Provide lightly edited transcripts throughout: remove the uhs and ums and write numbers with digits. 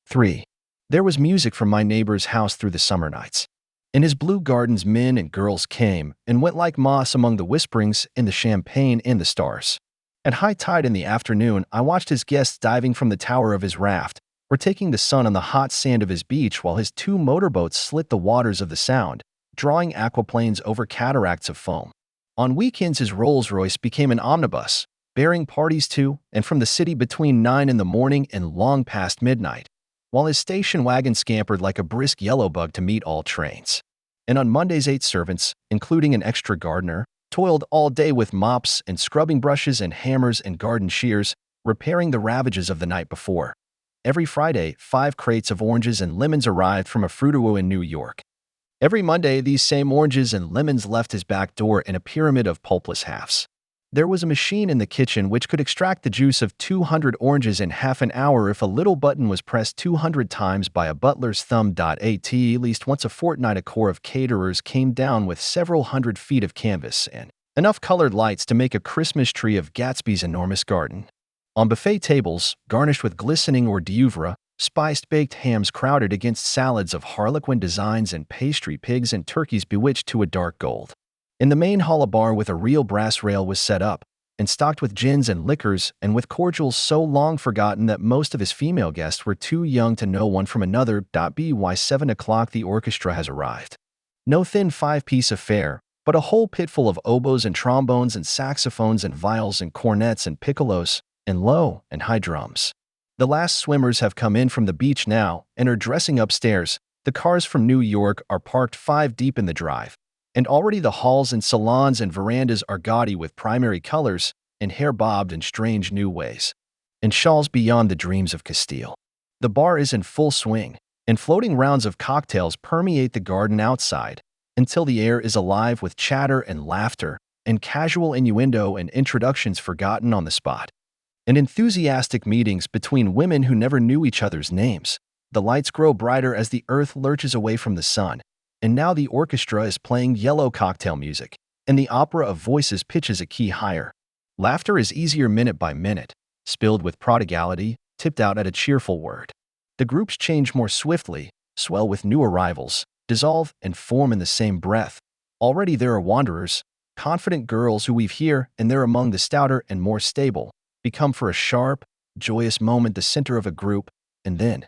3. There was music from my neighbor's house through the summer nights. In his blue gardens, men and girls came and went like moss among the whisperings in the champagne and the stars. At high tide in the afternoon, I watched his guests diving from the tower of his raft or taking the sun on the hot sand of his beach while his two motorboats slit the waters of the Sound, drawing aquaplanes over cataracts of foam. On weekends, his Rolls-Royce became an omnibus, bearing parties to and from the city between 9 in the morning and long past midnight, while his station wagon scampered like a brisk yellow bug to meet all trains. And on Mondays, 8 servants, including an extra gardener, toiled all day with mops and scrubbing brushes and hammers and garden shears, repairing the ravages of the night before. Every Friday, 5 crates of oranges and lemons arrived from a fruiterer in New York. Every Monday, these same oranges and lemons left his back door in a pyramid of pulpless halves. There was a machine in the kitchen which could extract the juice of 200 oranges in half an hour if a little button was pressed 200 times by a butler's thumb. At least once a fortnight, a corps of caterers came down with several hundred feet of canvas and enough colored lights to make a Christmas tree of Gatsby's enormous garden. On buffet tables, garnished with glistening hors d'oeuvre, spiced baked hams crowded against salads of harlequin designs and pastry pigs and turkeys bewitched to a dark gold. In the main hall, a bar with a real brass rail was set up, and stocked with gins and liquors and with cordials so long forgotten that most of his female guests were too young to know one from another. By 7 o'clock the orchestra has arrived. No thin 5-piece affair, but a whole pitful of oboes and trombones and saxophones and viols and cornets and piccolos and low and high drums. The last swimmers have come in from the beach now and are dressing upstairs. The cars from New York are parked 5 deep in the drive. And already the halls and salons and verandas are gaudy with primary colors and hair bobbed in strange new ways, and shawls beyond the dreams of Castile. The bar is in full swing, and floating rounds of cocktails permeate the garden outside until the air is alive with chatter and laughter and casual innuendo and introductions forgotten on the spot. And enthusiastic meetings between women who never knew each other's names. The lights grow brighter as the earth lurches away from the sun. And now the orchestra is playing yellow cocktail music, and the opera of voices pitches a key higher. Laughter is easier minute by minute, spilled with prodigality, tipped out at a cheerful word. The groups change more swiftly, swell with new arrivals, dissolve and form in the same breath. Already there are wanderers, confident girls who weave here and there among the stouter and more stable, become for a sharp, joyous moment the center of a group, and then,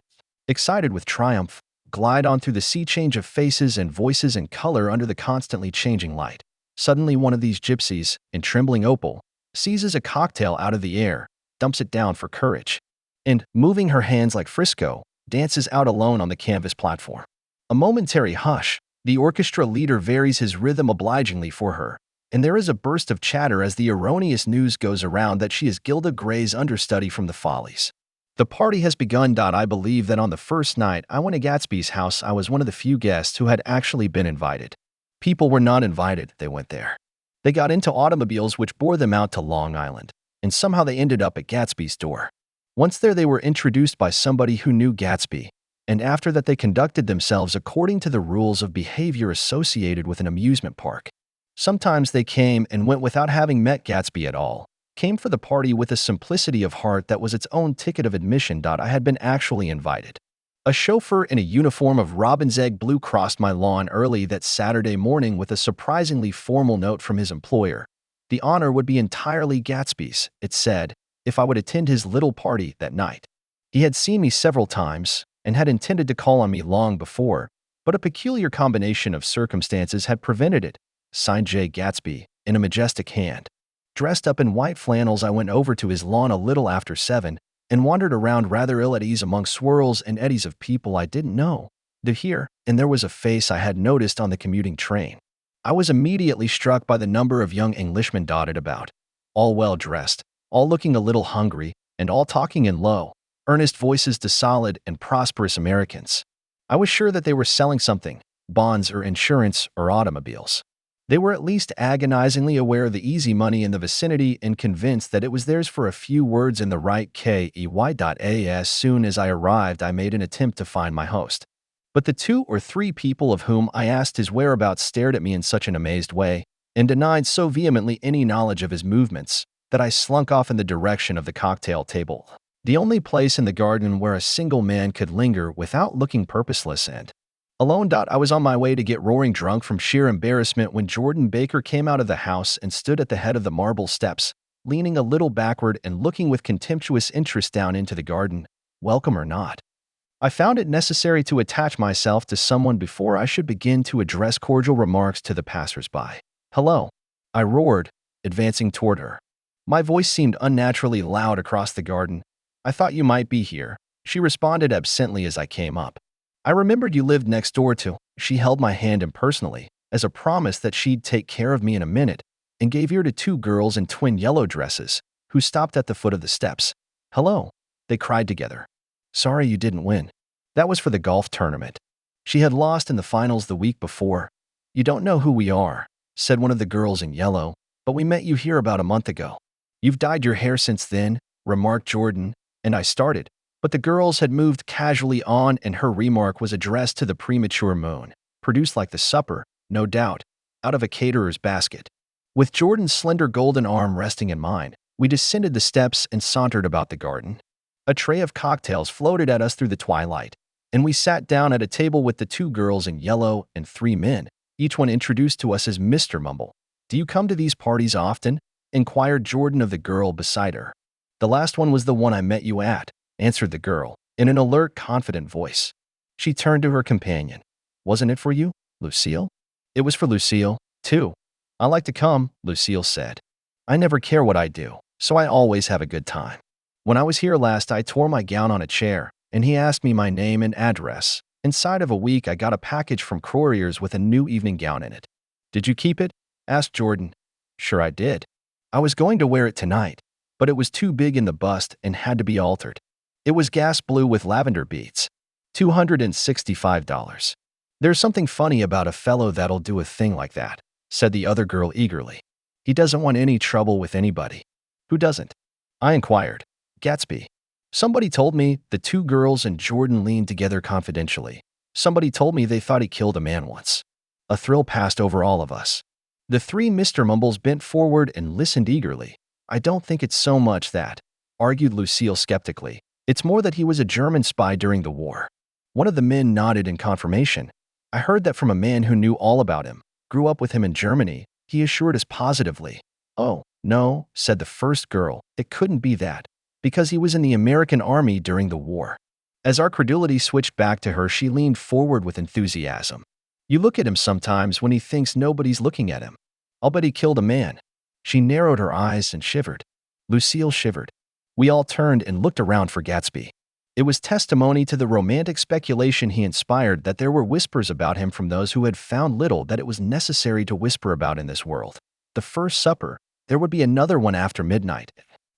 excited with triumph, glide on through the sea change of faces and voices and color under the constantly changing light. Suddenly one of these gypsies, in trembling opal, seizes a cocktail out of the air, dumps it down for courage, and, moving her hands like Frisco, dances out alone on the canvas platform. A momentary hush, the orchestra leader varies his rhythm obligingly for her, and there is a burst of chatter as the erroneous news goes around that she is Gilda Gray's understudy from the Follies. The party has begun. I believe that on the first night I went to Gatsby's house, I was one of the few guests who had actually been invited. People were not invited, they went there. They got into automobiles which bore them out to Long Island, and somehow they ended up at Gatsby's door. Once there they were introduced by somebody who knew Gatsby, and after that they conducted themselves according to the rules of behavior associated with an amusement park. Sometimes they came and went without having met Gatsby at all. Came for the party with a simplicity of heart that was its own ticket of admission. I had been actually invited. A chauffeur in a uniform of robin's egg blue crossed my lawn early that Saturday morning with a surprisingly formal note from his employer. The honor would be entirely Gatsby's, it said, if I would attend his little party that night. He had seen me several times and had intended to call on me long before, but a peculiar combination of circumstances had prevented it. Signed J. Gatsby, in a majestic hand. Dressed up in white flannels, I went over to his lawn a little after 7 and wandered around rather ill at ease among swirls and eddies of people I didn't know. And there was a face I had noticed on the commuting train. I was immediately struck by the number of young Englishmen dotted about, all well dressed, all looking a little hungry, and all talking in low, earnest voices to solid and prosperous Americans. I was sure that they were selling something, bonds or insurance or automobiles. They were at least agonizingly aware of the easy money in the vicinity and convinced that it was theirs for a few words in the right key. As soon as I arrived, I made an attempt to find my host. But the 2 or 3 people of whom I asked his whereabouts stared at me in such an amazed way and denied so vehemently any knowledge of his movements that I slunk off in the direction of the cocktail table. The only place in the garden where a single man could linger without looking purposeless and alone. I was on my way to get roaring drunk from sheer embarrassment when Jordan Baker came out of the house and stood at the head of the marble steps, leaning a little backward and looking with contemptuous interest down into the garden, welcome or not. I found it necessary to attach myself to someone before I should begin to address cordial remarks to the passers-by. "Hello," I roared, advancing toward her. My voice seemed unnaturally loud across the garden. "I thought you might be here," she responded absently as I came up. "I remembered you lived next door to." She held my hand impersonally, as a promise that she'd take care of me in a minute, and gave ear to two girls in twin yellow dresses, who stopped at the foot of the steps. "Hello," they cried together. "Sorry you didn't win. That was for the golf tournament." She had lost in the finals the week before. "You don't know who we are," said one of the girls in yellow, "but we met you here about a month ago." "You've dyed your hair since then," remarked Jordan, and I started. But the girls had moved casually on, and her remark was addressed to the premature moon, produced like the supper, no doubt, out of a caterer's basket. With Jordan's slender golden arm resting in mine, we descended the steps and sauntered about the garden. A tray of cocktails floated at us through the twilight, and we sat down at a table with the two girls in yellow and three men, each one introduced to us as Mr. Mumble. "Do you come to these parties often?" inquired Jordan of the girl beside her. "The last one was the one I met you at," answered the girl, in an alert, confident voice. She turned to her companion. "Wasn't it for you, Lucille?" "It was for Lucille, too. I like to come," Lucille said. "I never care what I do, so I always have a good time. When I was here last, I tore my gown on a chair, and he asked me my name and address. Inside of a week, I got a package from Courier's with a new evening gown in it." "Did you keep it?" asked Jordan. "Sure I did. I was going to wear it tonight, but it was too big in the bust and had to be altered. It was gas blue with lavender beads. $265. "There's something funny about a fellow that'll do a thing like that," said the other girl eagerly. "He doesn't want any trouble with anybody." "Who doesn't?" I inquired. "Gatsby." "Somebody told me." The two girls and Jordan leaned together confidentially. "Somebody told me they thought he killed a man once." A thrill passed over all of us. The three Mr. Mumbles bent forward and listened eagerly. "I don't think it's so much that," argued Lucille skeptically. "It's more that he was a German spy during the war." One of the men nodded in confirmation. "I heard that from a man who knew all about him, grew up with him in Germany," he assured us positively. "Oh, no," said the first girl, "it couldn't be that, because he was in the American Army during the war." As our credulity switched back to her, she leaned forward with enthusiasm. "You look at him sometimes when he thinks nobody's looking at him. I'll bet he killed a man." She narrowed her eyes and shivered. Lucille shivered. We all turned and looked around for Gatsby. It was testimony to the romantic speculation he inspired that there were whispers about him from those who had found little that it was necessary to whisper about in this world. The first supper, there would be another one after midnight,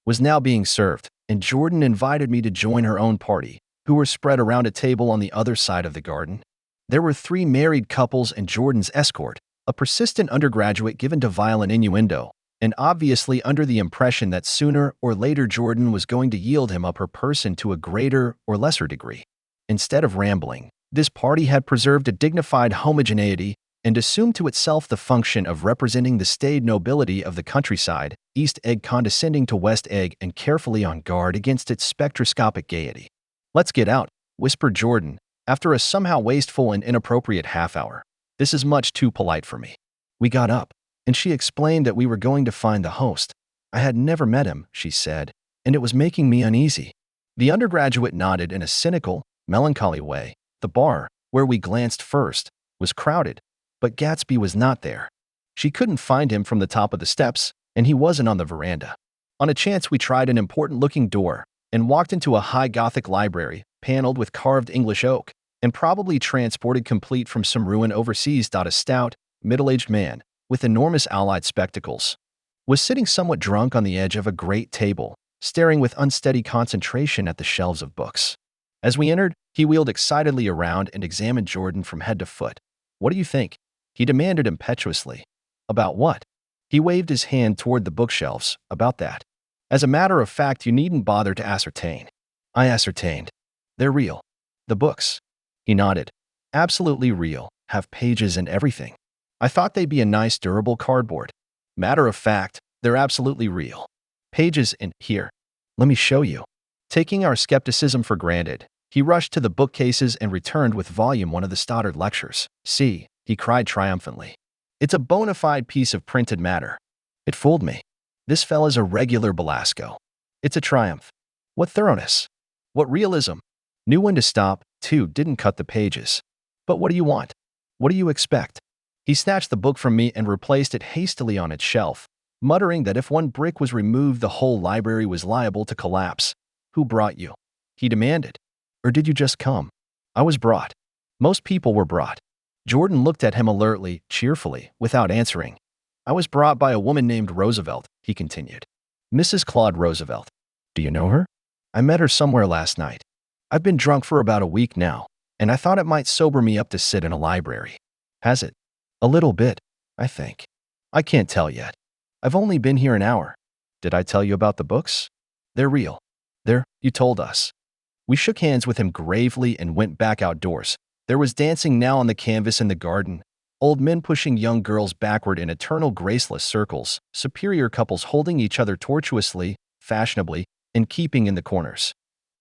was now being served, and Jordan invited me to join her own party, who were spread around a table on the other side of the garden. There were three married couples and Jordan's escort, a persistent undergraduate given to violent innuendo, and obviously under the impression that sooner or later Jordan was going to yield him up her person to a greater or lesser degree. Instead of rambling, this party had preserved a dignified homogeneity and assumed to itself the function of representing the staid nobility of the countryside, East Egg condescending to West Egg and carefully on guard against its spectroscopic gaiety. "Let's get out," whispered Jordan, after a somehow wasteful and inappropriate half-hour. "This is much too polite for me." We got up, and she explained that we were going to find the host. "I had never met him," she said, "and it was making me uneasy." The undergraduate nodded in a cynical, melancholy way. The bar, where we glanced first, was crowded, but Gatsby was not there. She couldn't find him from the top of the steps, and he wasn't on the veranda. On a chance, we tried an important-looking door and walked into a high Gothic library, paneled with carved English oak, and probably transported complete from some ruin overseas. A stout, middle-aged man, with enormous allied spectacles, was sitting somewhat drunk on the edge of a great table, staring with unsteady concentration at the shelves of books. As we entered, he wheeled excitedly around and examined Jordan from head to foot. "What do you think?" he demanded impetuously. "About what?" He waved his hand toward the bookshelves. "About that. As a matter of fact, you needn't bother to ascertain." I ascertained. "They're real. The books." He nodded. "Absolutely real. Have pages and everything. I thought they'd be a nice durable cardboard. Matter of fact, they're absolutely real. Pages in here. Let me show you." Taking our skepticism for granted, he rushed to the bookcases and returned with Volume 1 of the Stoddard Lectures. See, he cried triumphantly. It's a bona fide piece of printed matter. It fooled me. This fella's a regular Belasco. It's a triumph. What thoroughness. What realism. Knew when to stop, too, didn't cut the pages. But what do you want? What do you expect? He snatched the book from me and replaced it hastily on its shelf, muttering that if one brick was removed, the whole library was liable to collapse. Who brought you? He demanded. Or did you just come? I was brought. Most people were brought. Jordan looked at him alertly, cheerfully, without answering. I was brought by a woman named Roosevelt, he continued. Mrs. Claude Roosevelt. Do you know her? I met her somewhere last night. I've been drunk for about a week now, and I thought it might sober me up to sit in a library. Has it? A little bit, I think. I can't tell yet. I've only been here an hour. Did I tell you about the books? They're real. You told us. We shook hands with him gravely and went back outdoors. There was dancing now on the canvas in the garden, old men pushing young girls backward in eternal graceless circles, superior couples holding each other tortuously, fashionably, and keeping in the corners.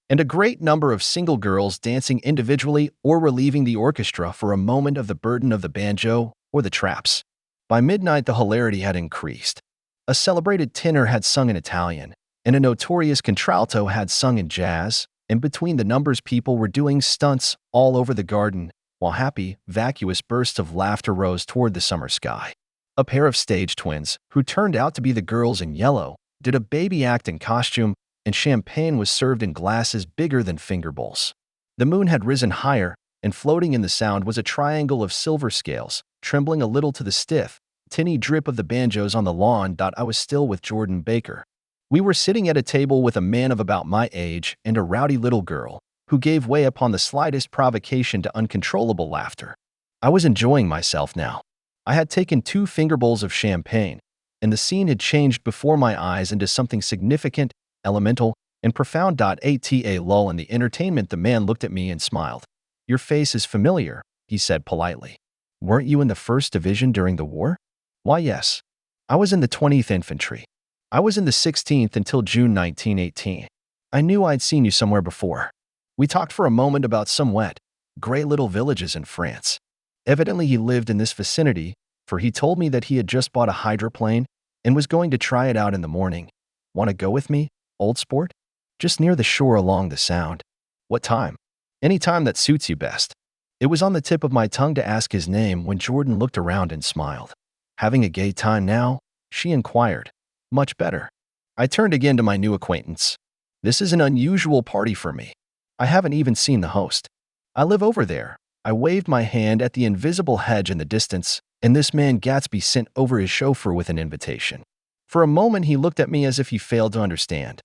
And a great number of single girls dancing individually or relieving the orchestra for a moment of the burden of the banjo or the traps. By midnight, the hilarity had increased. A celebrated tenor had sung in Italian, and a notorious contralto had sung in jazz, and between the numbers people were doing stunts all over the garden, while happy, vacuous bursts of laughter rose toward the summer sky. A pair of stage twins, who turned out to be the girls in yellow, did a baby act in costume, and champagne was served in glasses bigger than finger bowls. The moon had risen higher, and floating in the sound was a triangle of silver scales, trembling a little to the stiff, tinny drip of the banjos on the lawn. I was still with Jordan Baker. We were sitting at a table with a man of about my age and a rowdy little girl, who gave way upon the slightest provocation to uncontrollable laughter. I was enjoying myself now. I had taken 2 finger bowls of champagne, and the scene had changed before my eyes into something significant, elemental, and profound. At a lull in the entertainment, the man looked at me and smiled. Your face is familiar, he said politely. Weren't you in the 1st Division during the war? Why, yes. I was in the 20th Infantry. I was in the 16th until June 1918. I knew I'd seen you somewhere before. We talked for a moment about some wet, gray little villages in France. Evidently he lived in this vicinity, for he told me that he had just bought a hydroplane and was going to try it out in the morning. Want to go with me, old sport? Just near the shore along the Sound. What time? Any time that suits you best. It was on the tip of my tongue to ask his name when Jordan looked around and smiled. Having a gay time now? She inquired. Much better. I turned again to my new acquaintance. This is an unusual party for me. I haven't even seen the host. I live over there. I waved my hand at the invisible hedge in the distance, and this man Gatsby sent over his chauffeur with an invitation. For a moment he looked at me as if he failed to understand.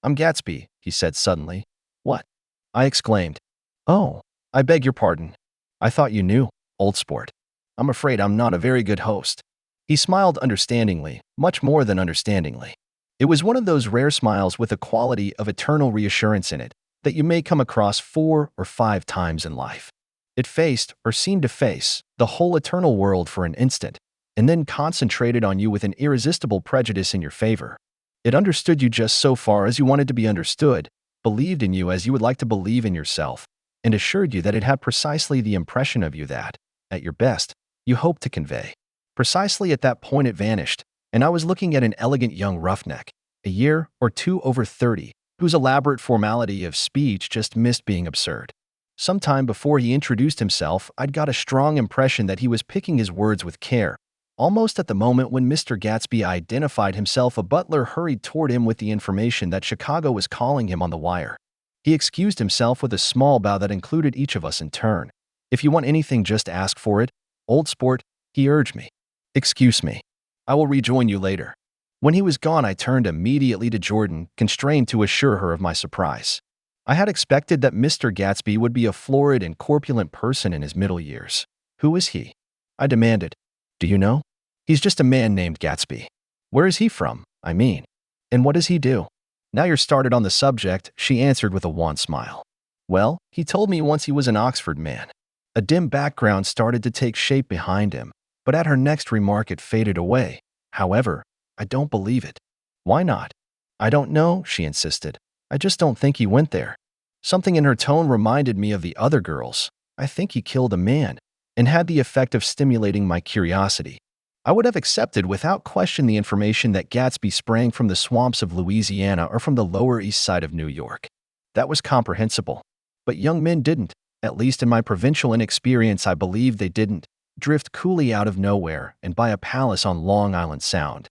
I'm Gatsby, he said suddenly. What? I exclaimed. Oh, I beg your pardon. I thought you knew, old sport. I'm afraid I'm not a very good host. He smiled understandingly, much more than understandingly. It was one of those rare smiles with a quality of eternal reassurance in it that you may come across 4 or 5 times in life. It faced, or seemed to face, the whole eternal world for an instant, and then concentrated on you with an irresistible prejudice in your favor. It understood you just so far as you wanted to be understood, believed in you as you would like to believe in yourself, and assured you that it had precisely the impression of you that, at your best, you hoped to convey. Precisely at that point it vanished, and I was looking at an elegant young roughneck, a year or 2 over 30, whose elaborate formality of speech just missed being absurd. Some time before he introduced himself, I'd got a strong impression that he was picking his words with care. Almost at the moment when Mr. Gatsby identified himself, a butler hurried toward him with the information that Chicago was calling him on the wire. He excused himself with a small bow that included each of us in turn. If you want anything, just ask for it, old sport, he urged me. Excuse me. I will rejoin you later. When he was gone, I turned immediately to Jordan, constrained to assure her of my surprise. I had expected that Mr. Gatsby would be a florid and corpulent person in his middle years. Who is he? I demanded. Do you know? He's just a man named Gatsby. Where is he from, I mean? And what does he do? Now you're started on the subject, she answered with a wan smile. Well, he told me once he was an Oxford man. A dim background started to take shape behind him, but at her next remark it faded away. However, I don't believe it. Why not? I don't know, she insisted. I just don't think he went there. Something in her tone reminded me of the other girls. I think he killed a man, and had the effect of stimulating my curiosity. I would have accepted without question the information that Gatsby sprang from the swamps of Louisiana or from the Lower East Side of New York. That was comprehensible. But young men didn't, at least in my provincial inexperience I believe they didn't, drift coolly out of nowhere and buy a palace on Long Island Sound.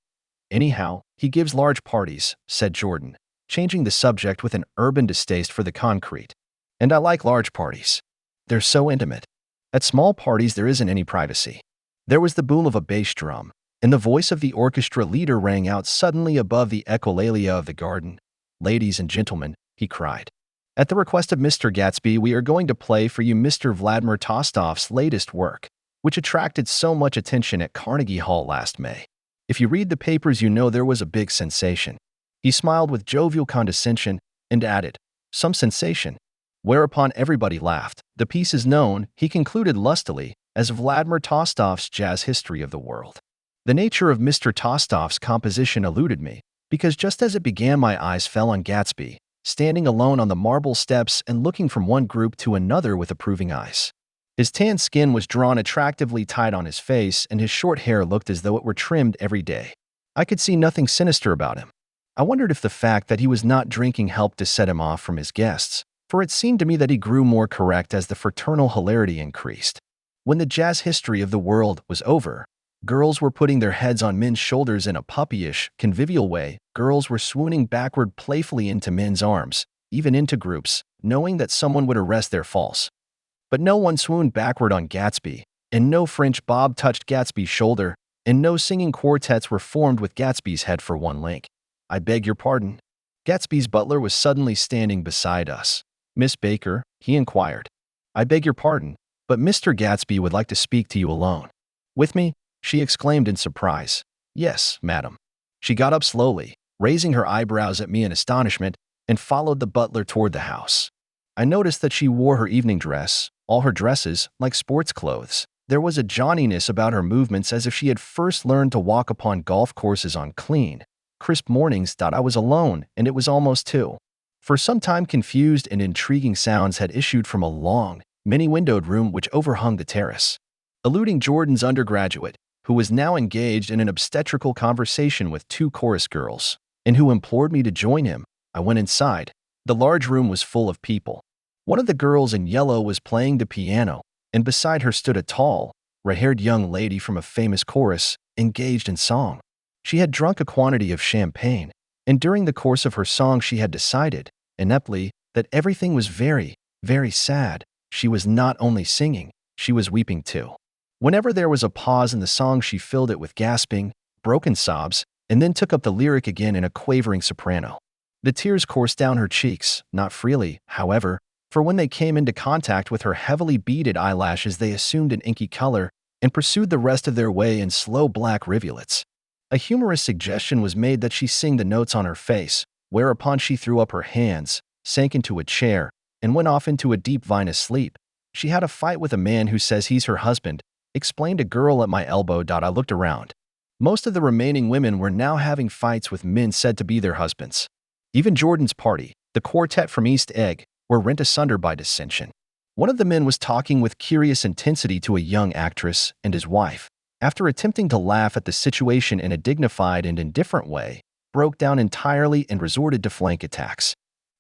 Anyhow, he gives large parties, said Jordan, changing the subject with an urban distaste for the concrete. And I like large parties. They're so intimate. At small parties there isn't any privacy. There was the boom of a bass drum, and the voice of the orchestra leader rang out suddenly above the echolalia of the garden. "Ladies and gentlemen," he cried. "At the request of Mr. Gatsby, we are going to play for you Mr. Vladimir Tostof's latest work, which attracted so much attention at Carnegie Hall last May. If you read the papers, you know there was a big sensation." He smiled with jovial condescension and added, "Some sensation." Whereupon everybody laughed. "The piece is known," he concluded lustily, "as Vladimir Tostof's Jazz History of the World." The nature of Mr. Tostof's composition eluded me, because just as it began my eyes fell on Gatsby, standing alone on the marble steps and looking from one group to another with approving eyes. His tan skin was drawn attractively tight on his face, and his short hair looked as though it were trimmed every day. I could see nothing sinister about him. I wondered if the fact that he was not drinking helped to set him off from his guests, for it seemed to me that he grew more correct as the fraternal hilarity increased. When the Jazz History of the World was over, girls were putting their heads on men's shoulders in a puppyish, convivial way. Girls were swooning backward playfully into men's arms, even into groups, knowing that someone would arrest their falls. But no one swooned backward on Gatsby, and no French bob touched Gatsby's shoulder, and no singing quartets were formed with Gatsby's head for one link. "I beg your pardon." Gatsby's butler was suddenly standing beside us. "Miss Baker?" he inquired. "I beg your pardon, but Mr. Gatsby would like to speak to you alone." "With me?" she exclaimed in surprise. "Yes, madam." She got up slowly, raising her eyebrows at me in astonishment, and followed the butler toward the house. I noticed that she wore her evening dress, all her dresses, like sports clothes. There was a jauntiness about her movements as if she had first learned to walk upon golf courses on clean, crisp mornings. I was alone, and it was almost 2. For some time confused and intriguing sounds had issued from a long, many-windowed room which overhung the terrace. Eluding Jordan's undergraduate, who was now engaged in an obstetrical conversation with 2 chorus girls, and who implored me to join him, I went inside. The large room was full of people. One of the girls in yellow was playing the piano, and beside her stood a tall, red-haired young lady from a famous chorus, engaged in song. She had drunk a quantity of champagne, and during the course of her song she had decided, ineptly, that everything was very, very sad. She was not only singing, she was weeping too. Whenever there was a pause in the song, she filled it with gasping, broken sobs, and then took up the lyric again in a quavering soprano. The tears coursed down her cheeks, not freely, however, for when they came into contact with her heavily beaded eyelashes they assumed an inky color and pursued the rest of their way in slow black rivulets. A humorous suggestion was made that she sing the notes on her face, whereupon she threw up her hands, sank into a chair, and went off into a deep vinous sleep. "She had a fight with a man who says he's her husband," explained a girl at my elbow. I looked around. Most of the remaining women were now having fights with men said to be their husbands. Even Jordan's party, the quartet from East Egg, were rent asunder by dissension. One of the men was talking with curious intensity to a young actress and his wife. After attempting to laugh at the situation in a dignified and indifferent way, broke down entirely and resorted to flank attacks.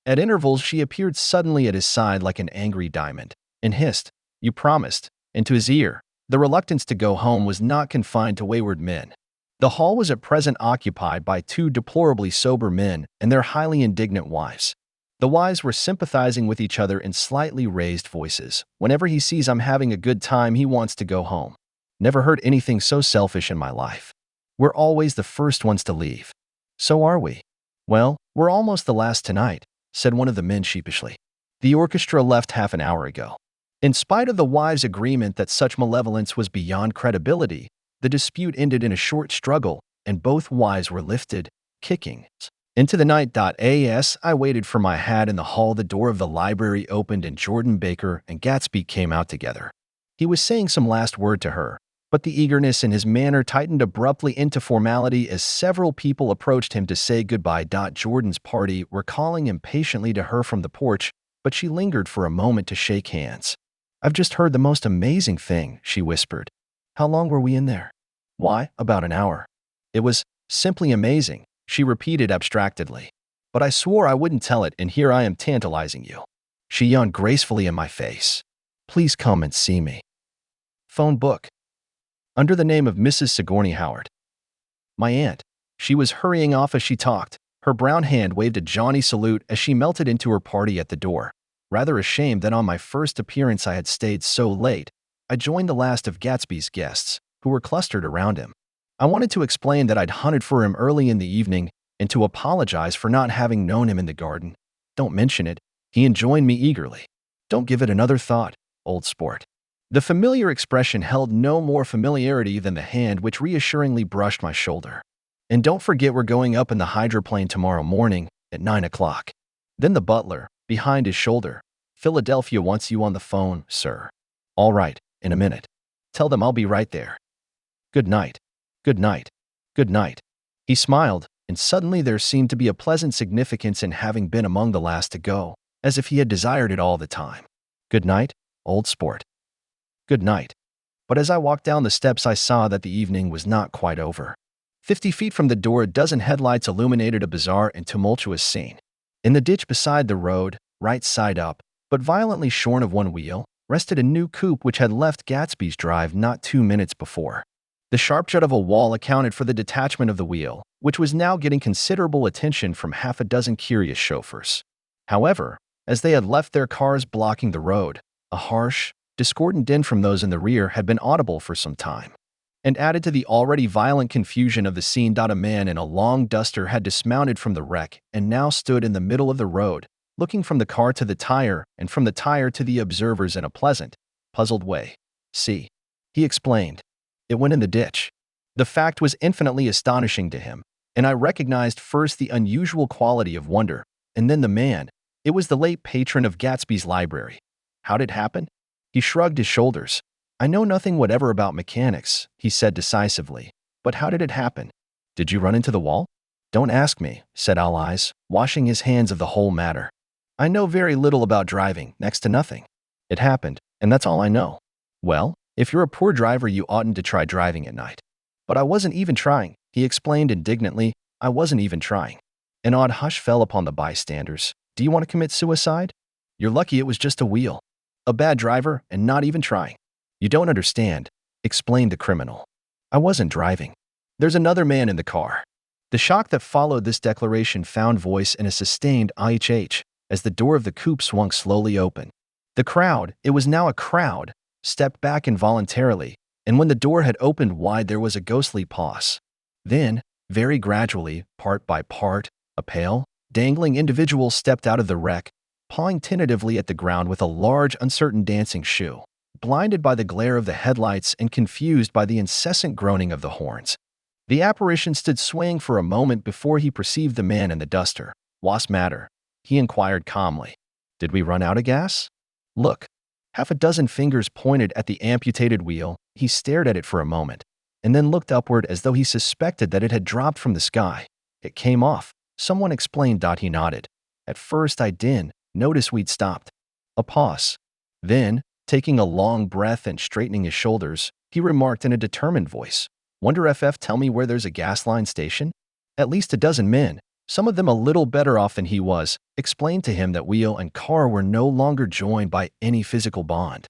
At intervals, she appeared suddenly at his side like an angry diamond, and hissed, "You promised," into his ear. The reluctance to go home was not confined to wayward men. The hall was at present occupied by 2 deplorably sober men and their highly indignant wives. The wives were sympathizing with each other in slightly raised voices. "Whenever he sees I'm having a good time, he wants to go home. Never heard anything so selfish in my life. We're always the first ones to leave." "So are we." "Well, we're almost the last tonight," said one of the men sheepishly. "The orchestra left half an hour ago." In spite of the wives' agreement that such malevolence was beyond credibility, the dispute ended in a short struggle, and both wives were lifted, kicking, into the night. As I waited for my hat in the hall, the door of the library opened and Jordan Baker and Gatsby came out together. He was saying some last word to her, But the eagerness in his manner tightened abruptly into formality as several people approached him to say goodbye. Jordan's party were calling impatiently to her from the porch, but she lingered for a moment to shake hands. "I've just heard the most amazing thing," she whispered. "How long were we in there?" "Why, about an hour." "It was simply amazing," she repeated abstractedly. "But I swore I wouldn't tell it, and here I am tantalizing you." She yawned gracefully in my face. "Please come and see me." Phone book. Under the name of Mrs. Sigourney Howard. My aunt. She was hurrying off as she talked. Her brown hand waved a jaunty salute as she melted into her party at the door. Rather ashamed that on my first appearance I had stayed so late, I joined the last of Gatsby's guests, who were clustered around him. I wanted to explain that I'd hunted for him early in the evening and to apologize for not having known him in the garden. "Don't mention it," he enjoined me eagerly. "Don't give it another thought, old sport." The familiar expression held no more familiarity than the hand which reassuringly brushed my shoulder. "And don't forget we're going up in the hydroplane tomorrow morning at 9 o'clock. Then the butler, behind his shoulder. "Philadelphia wants you on the phone, sir." "All right, in a minute. Tell them I'll be right there. Good night. Good night. Good night." He smiled, and suddenly there seemed to be a pleasant significance in having been among the last to go, as if he had desired it all the time. "Good night, old sport. Good night." But as I walked down the steps, I saw that the evening was not quite over. 50 feet from the door, a dozen headlights illuminated a bizarre and tumultuous scene. In the ditch beside the road, right side up, but violently shorn of one wheel, rested a new coupe which had left Gatsby's drive not 2 minutes before. The sharp jut of a wall accounted for the detachment of the wheel, which was now getting considerable attention from half a dozen curious chauffeurs. However, as they had left their cars blocking the road, a harsh, discordant din from those in the rear had been audible for some time. And added to the already violent confusion of the scene, a man in a long duster had dismounted from the wreck and now stood in the middle of the road, looking from the car to the tire and from the tire to the observers in a pleasant, puzzled way. "See," he explained. "It went in the ditch." The fact was infinitely astonishing to him, and I recognized first the unusual quality of wonder, and then the man. It was the late patron of Gatsby's library. How'd it happen? He shrugged his shoulders. "I know nothing whatever about mechanics," he said decisively. "But how did it happen? Did you run into the wall?" "Don't ask me," said Allies, washing his hands of the whole matter. "I know very little about driving, next to nothing. It happened, and that's all I know." "Well, if you're a poor driver, you oughtn't to try driving at night." "But I wasn't even trying," he explained indignantly. "I wasn't even trying." An odd hush fell upon the bystanders. "Do you want to commit suicide? You're lucky it was just a wheel. A bad driver and not even trying." "You don't understand," explained the criminal. "I wasn't driving. There's another man in the car." The shock that followed this declaration found voice in a sustained "IHH" as the door of the coupe swung slowly open. The crowd, it was now a crowd, stepped back involuntarily, and when the door had opened wide there was a ghostly pause. Then, very gradually, part by part, a pale, dangling individual stepped out of the wreck, pawing tentatively at the ground with a large, uncertain dancing shoe. Blinded by the glare of the headlights and confused by the incessant groaning of the horns, the apparition stood swaying for a moment before he perceived the man in the duster. "What's matter?" he inquired calmly. "Did we run out of gas? Look." Half a dozen fingers pointed at the amputated wheel. He stared at it for a moment, and then looked upward as though he suspected that it had dropped from the sky. "It came off," someone explained. He nodded. "At first I didn't notice we'd stopped." A pause. Then, taking a long breath and straightening his shoulders, he remarked in a determined voice, "Wonder if tell me where there's a gas line station?" At least a dozen men, some of them a little better off than he was, explained to him that wheel and car were no longer joined by any physical bond.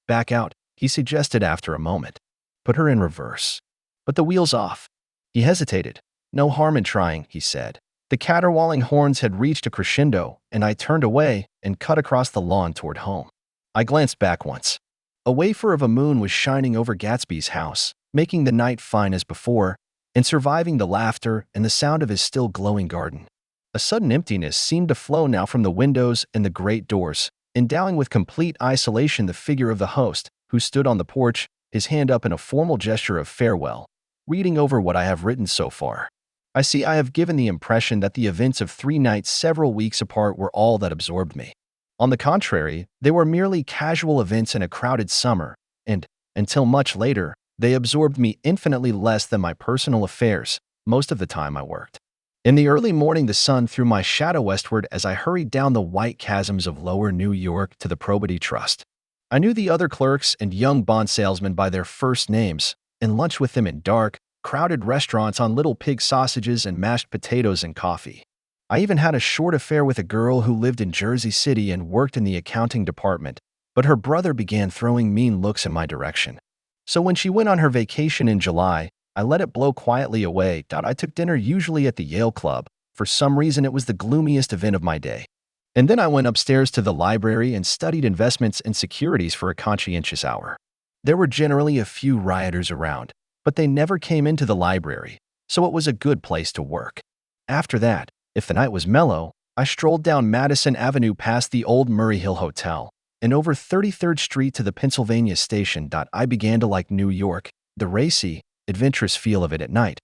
"Back out," he suggested after a moment. "Put her in reverse." "But the wheel's off." He hesitated. "No harm in trying," he said. The caterwauling horns had reached a crescendo, and I turned away and cut across the lawn toward home. I glanced back once. A wafer of a moon was shining over Gatsby's house, making the night fine as before, and surviving the laughter and the sound of his still glowing garden. A sudden emptiness seemed to flow now from the windows and the great doors, endowing with complete isolation the figure of the host, who stood on the porch, his hand up in a formal gesture of farewell, reading over what I have written so far. I see I have given the impression that the events of 3 nights several weeks apart were all that absorbed me. On the contrary, they were merely casual events in a crowded summer, and, until much later, They absorbed me infinitely less than my personal affairs most of the time I worked. In the early morning, the sun threw my shadow westward as I hurried down the white chasms of lower New York to the Probity Trust. I knew the other clerks and young bond salesmen by their first names and lunched with them in dark, crowded restaurants on little pig sausages and mashed potatoes and coffee. I even had a short affair with a girl who lived in Jersey City and worked in the accounting department, but her brother began throwing mean looks in my direction. So when she went on her vacation in July, I let it blow quietly away. I took dinner usually at the Yale Club. For some reason, it was the gloomiest event of my day. And then I went upstairs to the library and studied investments and securities for a conscientious hour. There were generally a few rioters around, but they never came into the library, so it was a good place to work. After that, if the night was mellow, I strolled down Madison Avenue past the old Murray Hill Hotel and over 33rd Street to the Pennsylvania Station. I began to like New York, the racy, adventurous feel of it at night,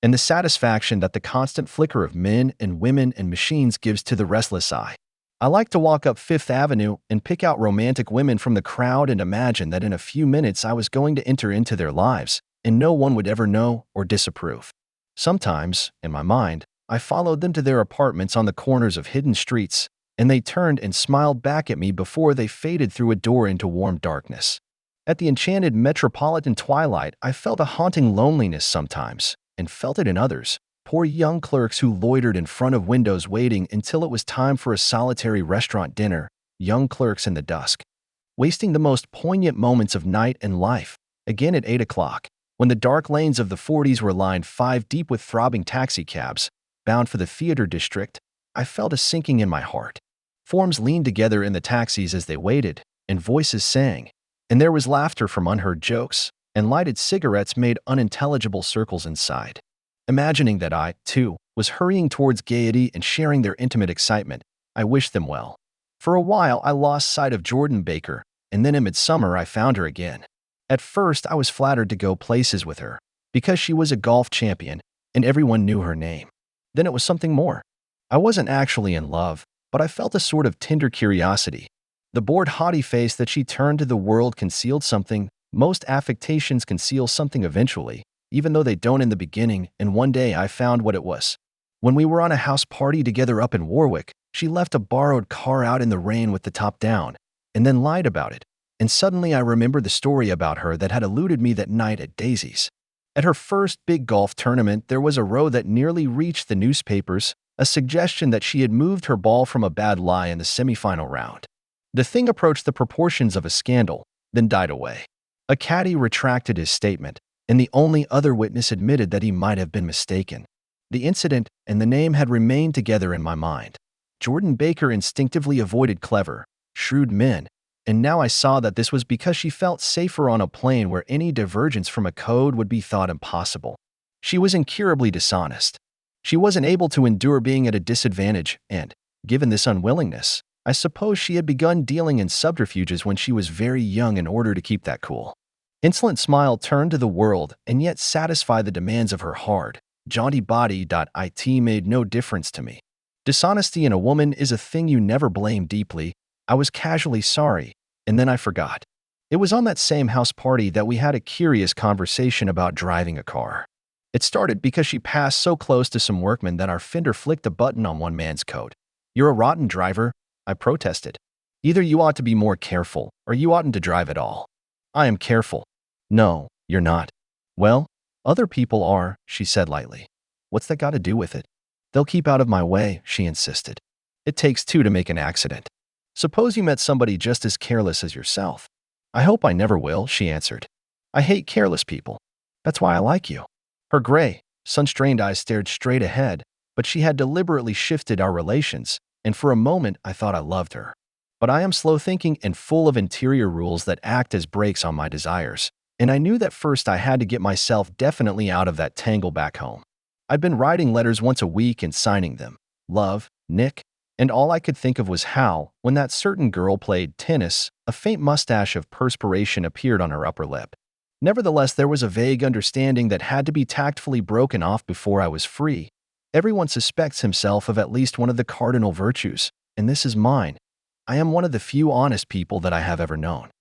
and the satisfaction that the constant flicker of men and women and machines gives to the restless eye. I like to walk up Fifth Avenue and pick out romantic women from the crowd and imagine that in a few minutes I was going to enter into their lives, and no one would ever know or disapprove. Sometimes, in my mind, I followed them to their apartments on the corners of hidden streets, and they turned and smiled back at me before they faded through a door into warm darkness. At the enchanted metropolitan twilight, I felt a haunting loneliness sometimes, and felt it in others. Poor young clerks who loitered in front of windows waiting until it was time for a solitary restaurant dinner, young clerks in the dusk, wasting the most poignant moments of night and life. Again at 8 o'clock, when the dark lanes of the 40s were lined 5 deep with throbbing taxicabs, bound for the theater district, I felt a sinking in my heart. Forms leaned together in the taxis as they waited, and voices sang, and there was laughter from unheard jokes, and lighted cigarettes made unintelligible circles inside. Imagining that I, too, was hurrying towards gaiety and sharing their intimate excitement, I wished them well. For a while, I lost sight of Jordan Baker, and then in midsummer I found her again. At first, I was flattered to go places with her, because she was a golf champion, and everyone knew her name. Then it was something more. I wasn't actually in love, but I felt a sort of tender curiosity. The bored, haughty face that she turned to the world concealed something. Most affectations conceal something eventually, even though they don't in the beginning, and one day I found what it was. When we were on a house party together up in Warwick, she left a borrowed car out in the rain with the top down, and then lied about it. And suddenly I remembered the story about her that had eluded me that night at Daisy's. At her first big golf tournament, there was a row that nearly reached the newspapers, a suggestion that she had moved her ball from a bad lie in the semifinal round. The thing approached the proportions of a scandal, then died away. A caddy retracted his statement, and the only other witness admitted that he might have been mistaken. The incident and the name had remained together in my mind. Jordan Baker instinctively avoided clever, shrewd men, and now I saw that this was because she felt safer on a plane where any divergence from a code would be thought impossible. She was incurably dishonest. She wasn't able to endure being at a disadvantage, and, given this unwillingness, I suppose she had begun dealing in subterfuges when she was very young in order to keep that cool. Insolent smile turned to the world and yet satisfy the demands of her hard, jaunty body. It made no difference to me. Dishonesty in a woman is a thing you never blame deeply. I was casually sorry, and then I forgot. It was on that same house party that we had a curious conversation about driving a car. It started because she passed so close to some workmen that our fender flicked a button on one man's coat. "You're a rotten driver," I protested. "Either you ought to be more careful, or you oughtn't to drive at all." "I am careful." "No, you're not." "Well, other people are," she said lightly. "What's that got to do with it?" "They'll keep out of my way," she insisted. "It takes two to make an accident. Suppose you met somebody just as careless as yourself." "I hope I never will," she answered. "I hate careless people. That's why I like you." Her gray, sun-strained eyes stared straight ahead, but she had deliberately shifted our relations, and for a moment I thought I loved her. But I am slow-thinking and full of interior rules that act as brakes on my desires, and I knew that first I had to get myself definitely out of that tangle back home. I'd been writing letters once a week and signing them. Love, Nick, and all I could think of was how, when that certain girl played tennis, a faint mustache of perspiration appeared on her upper lip. Nevertheless, there was a vague understanding that had to be tactfully broken off before I was free. Everyone suspects himself of at least one of the cardinal virtues, and this is mine. I am one of the few honest people that I have ever known.